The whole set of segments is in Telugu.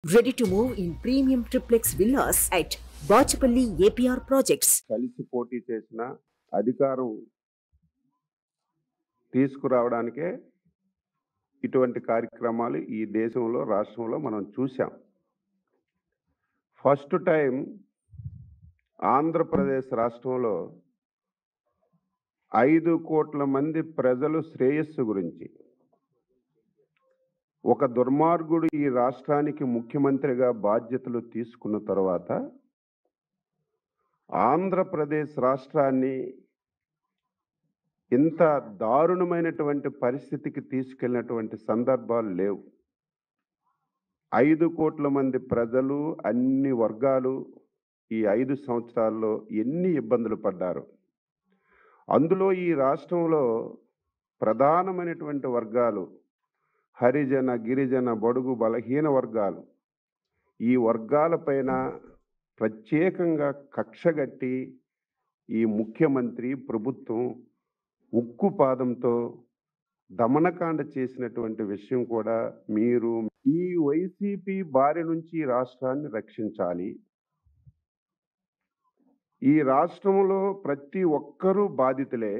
Ready to move in premium triplex villas at Bachapalli APR Projects. కలిసి పోటీ చేసిన అధికారం తీసుకురావడానికే ఇటువంటి కార్యక్రమాలు ఈ దేశంలో రాష్ట్రంలో మనం చూసాం. ఫస్ట్ టైం ఆంధ్రప్రదేశ్ రాష్ట్రంలో 5 కోట్ల మంది ప్రజలు శ్రేయస్సు గురించి ఒక దుర్మార్గుడు ఈ రాష్ట్రానికి ముఖ్యమంత్రిగా బాధ్యతలు తీసుకున్న తర్వాత ఆంధ్రప్రదేశ్ రాష్ట్రాన్ని ఇంత దారుణమైనటువంటి పరిస్థితికి తీసుకెళ్ళినటువంటి సందర్భాలు లేవు. 5 కోట్ల మంది ప్రజలు అన్ని వర్గాలు ఈ 5 సంవత్సరాల్లో ఎన్ని ఇబ్బందులు పడ్డారు. అందులో ఈ రాష్ట్రంలో ప్రధానమైనటువంటి వర్గాలు హరిజన, గిరిజన, బడుగు, బలహీన వర్గాలు. ఈ వర్గాలపైన ప్రత్యేకంగా కక్షగట్టి ఈ ముఖ్యమంత్రి ప్రభుత్వం ఉక్కు పాదంతో దమనకాండ చేసినటువంటి విషయం కూడా మీరు ఈ వైసీపీ బారి నుంచి రాష్ట్రాన్ని రక్షించాలి. ఈ రాష్ట్రంలో ప్రతి ఒక్కరూ బాధితులే.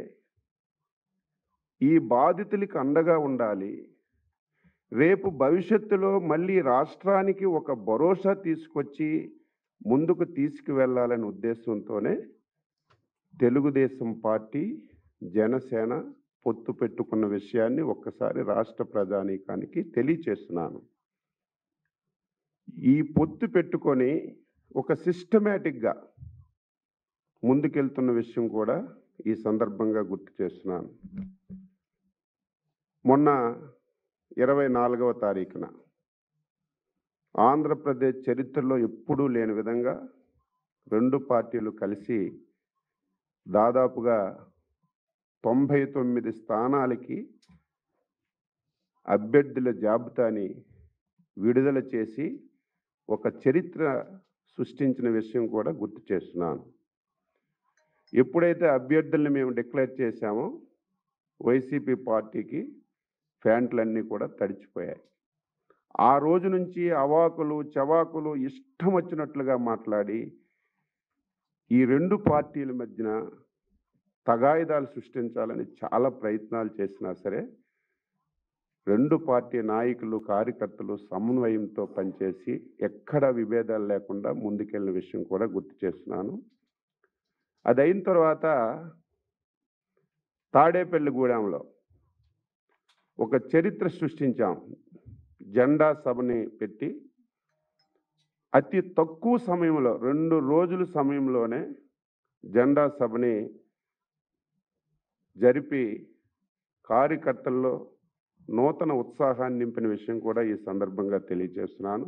ఈ బాధితులకు అండగా ఉండాలి. రేపు భవిష్యత్తులో మళ్ళీ రాష్ట్రానికి ఒక భరోసా తీసుకొచ్చి ముందుకు తీసుకువెళ్ళాలనే ఉద్దేశంతోనే తెలుగుదేశం పార్టీ, జనసేన పొత్తు పెట్టుకున్న విషయాన్ని ఒక్కసారి రాష్ట్ర ప్రజానీకానికి తెలియచేస్తున్నాను. ఈ పొత్తు పెట్టుకొని ఒక సిస్టమేటిక్గా ముందుకెళ్తున్న విషయం కూడా ఈ సందర్భంగా గుర్తు చేస్తున్నాను. మొన్న 24వ తారీఖున ఆంధ్రప్రదేశ్ చరిత్రలో ఎప్పుడూ లేని విధంగా 2 పార్టీలు కలిసి దాదాపుగా 99 స్థానాలకి అభ్యర్థుల జాబితాని విడుదల చేసి ఒక చరిత్ర సృష్టించిన విషయం కూడా గుర్తు చేస్తున్నాను. ఎప్పుడైతే అభ్యర్థుల్ని మేము డిక్లేర్ చేశామో వైసీపీ పార్టీకి ఫ్యాంట్లన్నీ కూడా తడిచిపోయాయి. ఆ రోజు నుంచి అవాకులు చవాకులు ఇష్టం వచ్చినట్లుగా మాట్లాడి ఈ 2 పార్టీల మధ్యన తగాయిదాలు సృష్టించాలని చాలా ప్రయత్నాలు చేసినా సరే 2 పార్టీ నాయకులు, కార్యకర్తలు సమన్వయంతో పనిచేసి ఎక్కడ విభేదాలు లేకుండా ముందుకెళ్ళిన విషయం కూడా గుర్తు చేస్తున్నాను. అదైన తర్వాత తాడేపల్లిగూడెంలో ఒక చరిత్ర సృష్టించాం. జెండా సభని పెట్టి అతి తక్కువ సమయంలో 2 రోజుల సమయంలోనే జెండా సభని జరిపి కార్యకర్తల్లో నూతన ఉత్సాహాన్ని నింపిన విషయం కూడా ఈ సందర్భంగా తెలియజేస్తున్నాను.